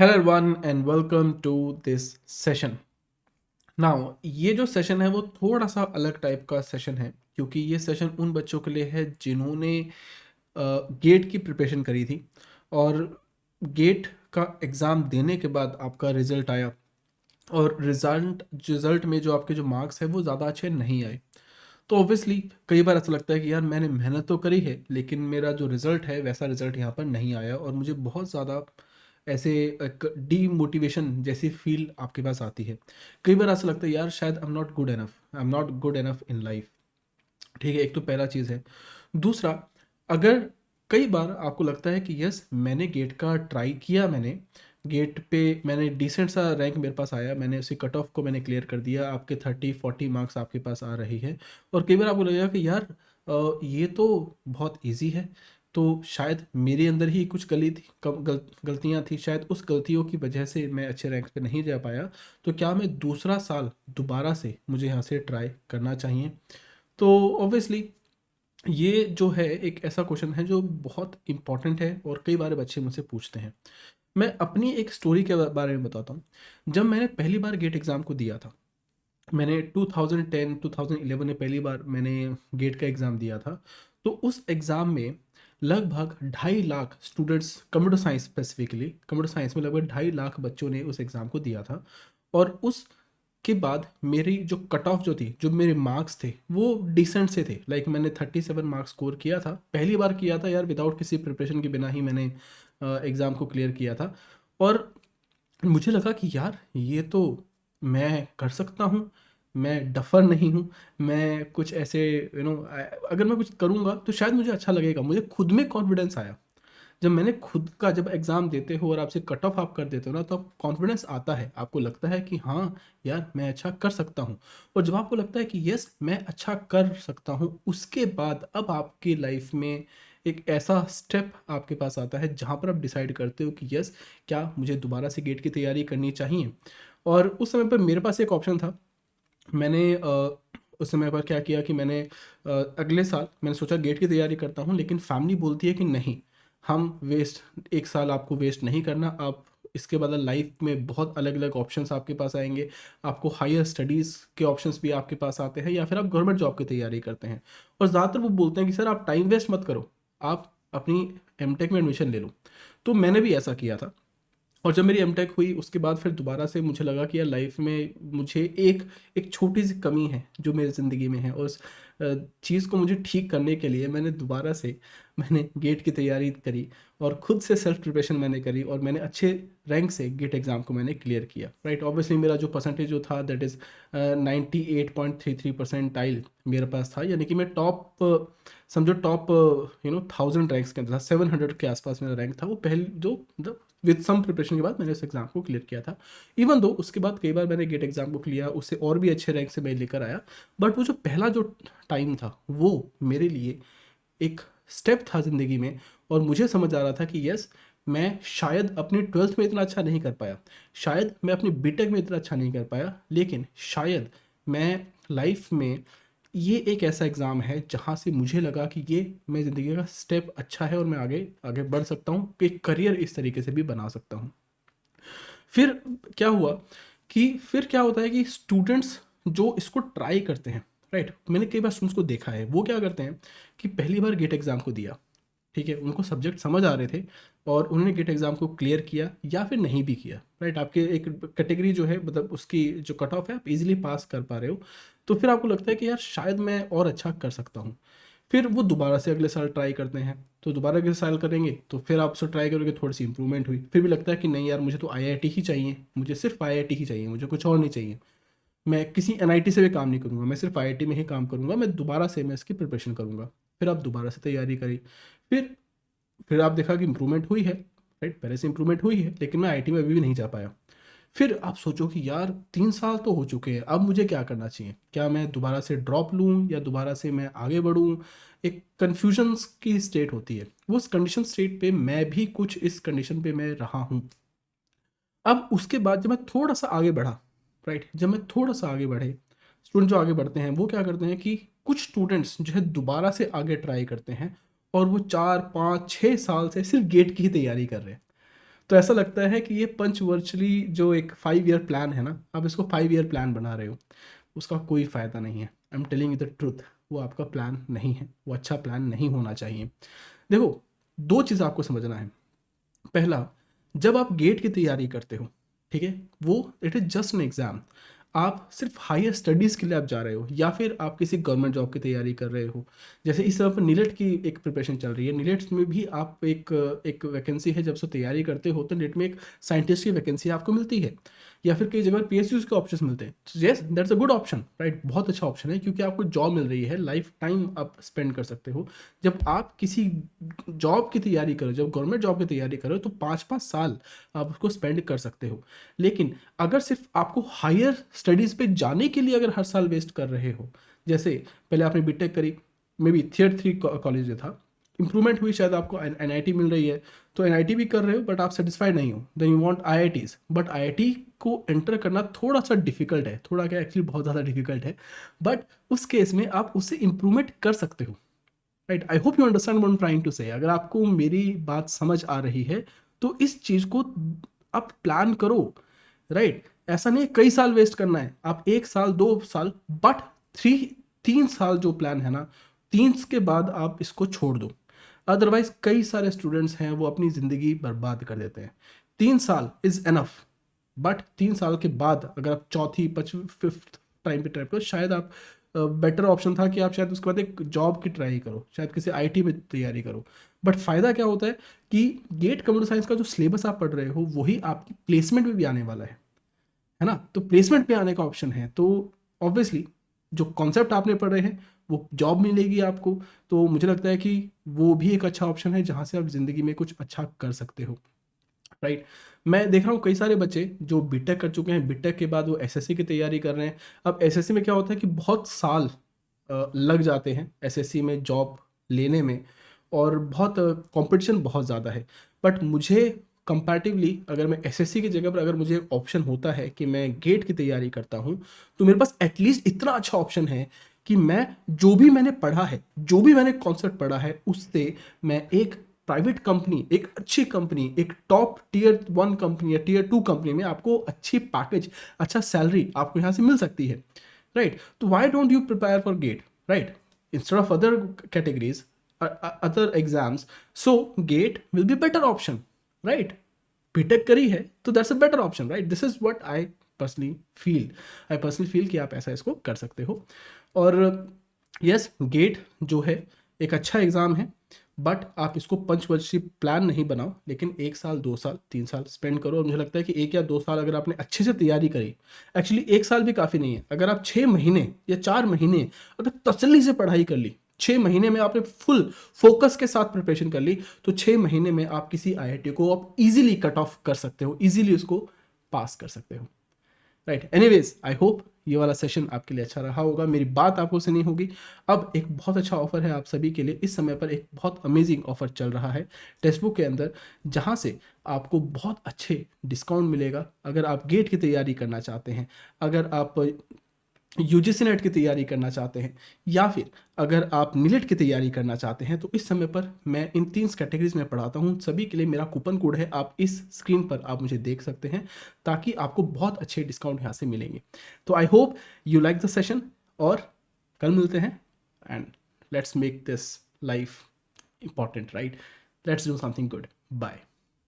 Hello everyone and welcome to this session. Now ये जो session है वो थोड़ा सा अलग टाइप का सेशन है क्योंकि ये सेशन उन बच्चों के लिए है जिन्होंने गेट की प्रिपरेशन करी थी और गेट का एग्ज़ाम देने के बाद आपका रिज़ल्ट आया और रिज़ल्ट में जो आपके जो मार्क्स है वो ज़्यादा अच्छे नहीं आए। तो ऑब्वियसली कई बार ऐसा लगता है कि यार मैंने मेहनत तो करी है लेकिन मेरा जो रिज़ल्ट है वैसा रिज़ल्ट यहाँ पर नहीं आया और मुझे बहुत ज़्यादा ऐसे एक डीमोटिवेशन जैसी फील आपके पास आती है। कई बार ऐसा लगता है यार शायद I am not good enough in life. ठीक है, एक तो पहला चीज़ है। दूसरा, अगर कई बार आपको लगता है कि यस मैंने गेट का ट्राई किया, मैंने गेट पे मैंने डिसेंट सा रैंक मेरे पास आया, मैंने उसी कट ऑफ को मैंने क्लियर कर दिया, आपके 30-40 मार्क्स आपके पास आ रही है और कई बार आपको लगेगा कि यार ये तो बहुत इजी है, तो शायद मेरे अंदर ही कुछ गली थी गलतियाँ थी, शायद उस गलतियों की वजह से मैं अच्छे रैंक पे नहीं जा पाया। तो क्या मैं दूसरा साल दोबारा से मुझे यहाँ से ट्राई करना चाहिए? तो ऑब्वियसली ये जो है एक ऐसा क्वेश्चन है जो बहुत इम्पॉर्टेंट है और कई बार बच्चे मुझसे पूछते हैं। मैं अपनी एक स्टोरी के बारे में बताता हूँ। जब मैंने पहली बार गेट एग्ज़ाम को दिया था, मैंने 2010-2011 में पहली बार मैंने गेट का एग्ज़ाम दिया था। तो उस एग्ज़ाम में लगभग 2.5 lakh students, computer science specifically, computer science में लगभग 2.5 लाख बच्चों ने उस एग्ज़ाम को दिया था। और उस के बाद मेरी जो कट ऑफ जो थी, जो मेरे मार्क्स थे वो डिसेंट से थे। लाइक मैंने 37 मार्क्स स्कोर किया था, पहली बार किया था यार, विदाउट किसी प्रिपरेशन के बिना ही मैंने एग्ज़ाम को क्लियर किया था। और मुझे लगा कि यार ये तो मैं कर सकता हूँ, मैं डफ़र नहीं हूँ, मैं कुछ ऐसे अगर मैं कुछ करूँगा तो शायद मुझे अच्छा लगेगा। मुझे खुद में कॉन्फिडेंस आया। जब एग्ज़ाम देते हो और आपसे कट ऑफ आप कर देते हो ना, तो आप कॉन्फिडेंस आता है, आपको लगता है कि हाँ यार मैं अच्छा कर सकता हूँ। और जब आपको लगता है कि यस मैं अच्छा कर सकता हूँ, उसके बाद अब आपकी लाइफ में एक ऐसा स्टेप आपके पास आता है जहाँ पर आप डिसाइड करते हो कि यस क्या मुझे दोबारा से गेट की तैयारी करनी चाहिए। और उस समय पर मेरे पास एक ऑप्शन था। मैंने उस समय पर क्या किया कि मैंने अगले साल मैंने सोचा गेट की तैयारी करता हूँ, लेकिन फैमिली बोलती है कि नहीं, हम वेस्ट एक साल आपको वेस्ट नहीं करना, आप इसके बाद लाइफ में बहुत अलग अलग ऑप्शंस आपके पास आएंगे, आपको हायर स्टडीज़ के ऑप्शंस भी आपके पास आते हैं या फिर आप गवर्नमेंट जॉब की तैयारी करते हैं। और ज़्यादातर वो बोलते हैं कि सर आप टाइम वेस्ट मत करो, आप अपनी एमटेक में एडमिशन ले लो। तो मैंने भी ऐसा किया था। और जब मेरी एमटेक हुई उसके बाद फिर दोबारा से मुझे लगा कि यार लाइफ में मुझे एक एक छोटी सी कमी है जो मेरी ज़िंदगी में है, और उस चीज़ को मुझे ठीक करने के लिए मैंने गेट की तैयारी करी और खुद से सेल्फ प्रिपरेशन मैंने करी और मैंने अच्छे रैंक से गेट एग्ज़ाम को मैंने क्लियर किया। राइट, ऑब्वियसली मेरा जो परसेंटेज जो था दैट इज़ 98.33 मेरे पास था, यानी कि मैं टॉप, समझो टॉप 1000 रैंक्स के अंदर था, 700 के आसपास मेरा रैंक था। वो पहले जो मतलब विद सम प्रिपरेशन के बाद मैंने उस एग्ज़ाम को क्लियर किया था। इवन दो उसके बाद कई बार मैंने गेट एग्ज़ाम को क्लियर उससे और भी अच्छे रैंक से मैं लेकर आया। बट वो जो पहला जो टाइम था वो मेरे लिए एक स्टेप था ज़िंदगी में। और मुझे समझ आ रहा था कि यस मैं शायद अपनी 12th में इतना अच्छा नहीं कर पाया, शायद मैं अपनी बीटेक में इतना अच्छा नहीं कर पाया, लेकिन शायद मैं लाइफ में ये एक ऐसा एग्ज़ाम है जहाँ से मुझे लगा कि ये मैं ज़िंदगी का स्टेप अच्छा है और मैं आगे आगे बढ़ सकता हूँ, कि करियर इस तरीके से भी बना सकता हूँ। फिर क्या हुआ कि फिर क्या होता है कि स्टूडेंट्स जो इसको ट्राई करते हैं, राइट, मैंने कई बार स्टूडेंट्स को देखा है वो क्या करते हैं कि पहली बार गेट एग्ज़ाम को दिया, ठीक है, उनको सब्जेक्ट समझ आ रहे थे और उन्होंने गेट एग्ज़ाम को क्लियर किया या फिर नहीं भी किया। राइट, आपके एक कैटेगरी जो है मतलब उसकी जो कट ऑफ है आप इजीली पास कर पा रहे हो, तो फिर आपको लगता है कि यार शायद मैं और अच्छा कर सकता हूँ। फिर वो दोबारा से अगले साल ट्राई करते हैं, तो दोबारा अगले साल करेंगे तो फिर आप उससे ट्राई करोगे, थोड़ी सी इंप्रूवमेंट हुई, फिर भी लगता है कि नहीं यार मुझे तो आईआईटी ही चाहिए, मुझे सिर्फ आईआईटी ही चाहिए, मुझे कुछ और नहीं चाहिए, मैं किसी एनआईटी से भी काम नहीं करूँगा, मैं सिर्फ आईआईटी में ही काम करूँगा, मैं दोबारा से मैं इसकी प्रिपरेशन करूँगा। फिर आप दोबारा से तैयारी करी, फिर फिर आप देखा कि इंप्रूवमेंट हुई है। राइट, पहले से इंप्रूवमेंट हुई है लेकिन मैं आईटी में अभी भी नहीं जा पाया। फिर आप सोचो कि यार 3 साल तो हो चुके हैं, अब मुझे क्या करना चाहिए, क्या मैं दोबारा से ड्रॉप लूँ या दोबारा से मैं आगे बढ़ूँ? एक कन्फ्यूजन की स्टेट होती है, वो उस कंडीशन स्टेट पे मैं भी कुछ इस कंडीशन पे मैं रहा हूँ। अब उसके बाद जब मैं थोड़ा सा आगे बढ़ा, राइट, जब मैं थोड़ा सा आगे बढ़े, स्टूडेंट जो आगे बढ़ते हैं वो क्या करते हैं कि कुछ स्टूडेंट्स जो है दोबारा से आगे ट्राई करते हैं और वो 4-5-6 साल से सिर्फ गेट की ही तैयारी कर रहे हैं। तो ऐसा लगता है कि ये पंचवर्चुअली जो एक 5 ईयर प्लान है ना, आप इसको 5 ईयर प्लान बना रहे हो, उसका कोई फ़ायदा नहीं है। I am telling you the truth, वो आपका प्लान नहीं है, वो अच्छा प्लान नहीं होना चाहिए। देखो, 2 चीज़ आपको समझना है। पहला, जब आप गेट की तैयारी करते हो, ठीक है, वो it is just an exam. आप सिर्फ हायर स्टडीज़ के लिए आप जा रहे हो, या फिर आप किसी गवर्नमेंट जॉब की तैयारी कर रहे हो। जैसे इस समय पर नीलेट की एक प्रिपरेशन चल रही है, नीलेट्स में भी आप एक वैकेंसी है, जब से तैयारी करते हो तो नीट में एक साइंटिस्ट की वैकेंसी आपको मिलती है, या फिर कई जगह पीएसयूज के ऑप्शन मिलते हैं। Yes, that's a good option, right, बहुत अच्छा ऑप्शन है, क्योंकि आपको जॉब मिल रही है, लाइफ टाइम आप स्पेंड कर सकते हो। जब आप किसी जॉब की तैयारी करो, जब गवर्नमेंट जॉब की तैयारी करो, तो 5-5 साल आप उसको स्पेंड कर सकते हो। लेकिन अगर सिर्फ आपको हायर स्टडीज़ पे जाने के लिए अगर हर साल वेस्ट कर रहे हो, जैसे पहले आपने बीटेक करी, मे बी थियर 3 कॉलेज में था, इंप्रूवमेंट हुई, शायद आपको एनआईटी मिल रही है, तो एनआईटी भी कर रहे हो, बट आप सेटिस्फाइड नहीं हो, then you want IITs. But IIT को एंटर करना थोड़ा सा डिफिकल्ट है, थोड़ा क्या, एक्चुअली बहुत ज़्यादा डिफिकल्ट है, बट उस केस में आप उससे इंप्रूवमेंट कर सकते हो, right. I hope you understand what I am trying to say. अगर आपको मेरी बात समझ आ रही है तो इस चीज़ को आप प्लान करो, राइट। ऐसा नहीं है कई साल वेस्ट करना है, आप 1 साल 2 साल, बट 3 साल जो प्लान है ना, 3 के बाद आप इसको छोड़ दो। अदरवाइज कई सारे स्टूडेंट्स हैं वो अपनी ज़िंदगी बर्बाद कर देते हैं। 3 साल इज़ एनफ, बट 3 साल के बाद अगर आप चौथी 5th टाइम पे ट्राई करो, शायद आप बेटर ऑप्शन था कि आप शायद उसके बाद एक जॉब की ट्राई करो, शायद किसी आईटी में तैयारी करो। बट फ़ायदा क्या होता है कि गेट कंप्यूटर साइंस का जो सिलेबस आप पढ़ रहे हो वही आपकी प्लेसमेंट में भी आने वाला है ना। तो प्लेसमेंट में आने का ऑप्शन है, तो ऑब्वियसली जो कॉन्सेप्ट आपने पढ़े हैं वो जॉब मिलेगी आपको। तो मुझे लगता है कि वो भी एक अच्छा ऑप्शन है जहाँ से आप ज़िंदगी में कुछ अच्छा कर सकते हो, राइट। मैं देख रहा हूँ कई सारे बच्चे जो बीटेक कर चुके हैं, बीटेक के बाद वो एसएससी की तैयारी कर रहे हैं। अब एसएससी में क्या होता है कि बहुत साल लग जाते हैं एसएससी में जॉब लेने में, और बहुत कंपटीशन बहुत ज़्यादा है। बट मुझे कंपैरेटिवली, अगर मैं एसएससी की जगह पर अगर मुझे ऑप्शन होता है कि मैं गेट की तैयारी करता हूँ, तो मेरे पास एटलीस्ट इतना अच्छा ऑप्शन है कि मैं जो भी मैंने पढ़ा है, जो भी मैंने कॉन्सेप्ट पढ़ा है, उससे मैं एक प्राइवेट कंपनी, एक अच्छी कंपनी, एक टॉप टियर 1 कंपनी या टियर 2 कंपनी में आपको अच्छी पैकेज, अच्छा सैलरी आपको यहाँ से मिल सकती है, राइट। तो why don't you prepare for GATE, right, instead of other categories, other exams. So GATE will be better option, right. BTech करी है तो that's a better option, right. This is what I personally feel कि आप ऐसा इसको कर सकते हो। और यस, गेट जो है एक अच्छा एग्ज़ाम है, बट आप इसको पंचवर्षीय प्लान नहीं बनाओ, लेकिन 1 साल 2 साल 3 साल स्पेंड करो। और मुझे लगता है कि 1 या 2 साल अगर आपने अच्छे से तैयारी करी, एक्चुअली 1 साल भी काफ़ी नहीं है, अगर आप 6 महीने या 4 महीने अगर तसल्ली से पढ़ाई कर ली, 6 महीने में आपने फुल फोकस के साथ प्रिपरेशन कर ली, तो 6 महीने में आप किसी आईआईटी को आप इजीली कट ऑफ कर सकते हो, इजीली उसको पास कर सकते हो, राइट। एनीवेज, आई होप ये वाला सेशन आपके लिए अच्छा रहा होगा, मेरी बात आपको सुनी होगी। अब एक बहुत अच्छा ऑफर है आप सभी के लिए, इस समय पर एक बहुत अमेजिंग ऑफर चल रहा है टेक्स्ट बुक के अंदर, जहां से आपको बहुत अच्छे डिस्काउंट मिलेगा। अगर आप गेट की तैयारी करना चाहते हैं, अगर आप यूजीसी नेट की तैयारी करना चाहते हैं, या फिर अगर आप नीलेट की तैयारी करना चाहते हैं, तो इस समय पर मैं इन 3 कैटेगरीज में पढ़ाता हूँ, सभी के लिए मेरा कूपन कोड है, आप इस स्क्रीन पर आप मुझे देख सकते हैं, ताकि आपको बहुत अच्छे डिस्काउंट यहाँ से मिलेंगे। तो I hope you like the session, और कल मिलते हैं, and let's make this life important, right. Let's do something good. Bye.